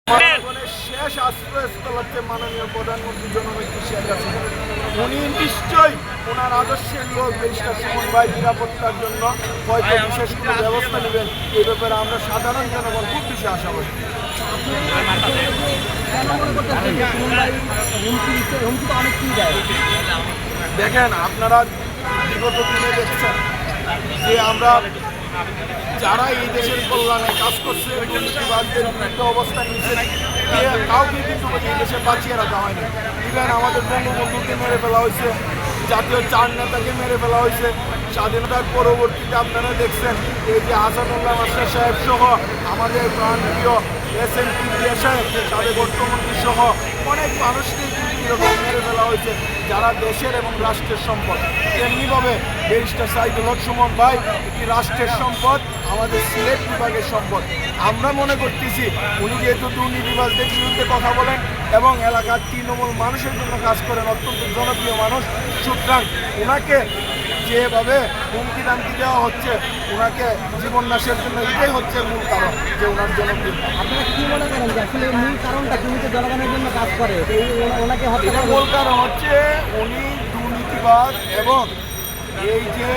শেষ আশ্রয়স্থল হচ্ছে মাননীয় প্রধানমন্ত্রী জননেত্রী শেখ হাসিনা। উনি নিশ্চয়ই ওনার আদর্শের লোক ব্যারিস্টার সুমন ভাই নিরাপত্তার জন্য হয়তো বিশেষ কোনো ব্যবস্থা নেবেন। এই ব্যাপারে আমরা সাধারণ জনগণ খুব বেশি আশাবাদী। দেখেন, আপনারা বিগত দিনে দেখছেন যে আমরা যারা এই দেশের কল্যাণে কাজ করছে, দুর্নীতিবাদদের বিরুদ্ধে অবস্থান নিচ্ছেন, কাউকে কিন্তু এই দেশে বাঁচিয়ে রাখা হয়নি। ইভেন আমাদের বঙ্গবন্ধুকে মেরে ফেলা হয়েছে, জাতীয় চার নেতাকে মেরে ফেলা হয়েছে। স্বাধীনতার পরবর্তীতে আপনারা দেখছেন এই যে হাসানুল্লাহ মাস্টার সাহেব সহ আমাদের প্রাণপ্রিয় SMP সাহেব, সাবেক অর্থমন্ত্রী সহ অনেক মানুষকে কিন্তু এরকম মেরে ফেলা হয়েছে যারা দেশের এবং রাষ্ট্রের সম্পদ। তেমনিভাবে ব্যারিস্টার সাইদুল হক সুমন ভাই একটি রাষ্ট্রের সম্পদ, আমাদের সিলেট বিভাগের সম্পদ। আমরা মনে করতেছি উনি যেহেতু দুর্নীতিবাজদের বিরুদ্ধে কথা বলেন এবং এলাকার তৃণমূল মানুষের জন্য কাজ করেন, অত্যন্ত জনপ্রিয় মানুষ, সুতরাং ওনাকে যেভাবে হুমকি দামকি দেওয়া হচ্ছে, ওনাকে জীবন নাশের জন্য এটাই হচ্ছে মূল কারণ যে ওনার জনপ্রিয়। আপনারা কি মনে করেন যে আসলে মূল কারণটা তুমি তো জনগণের জন্য কাজ করে, ওনাকে মূল কারণ হচ্ছে উনি দুর্নীতিবাজ এবং এই যে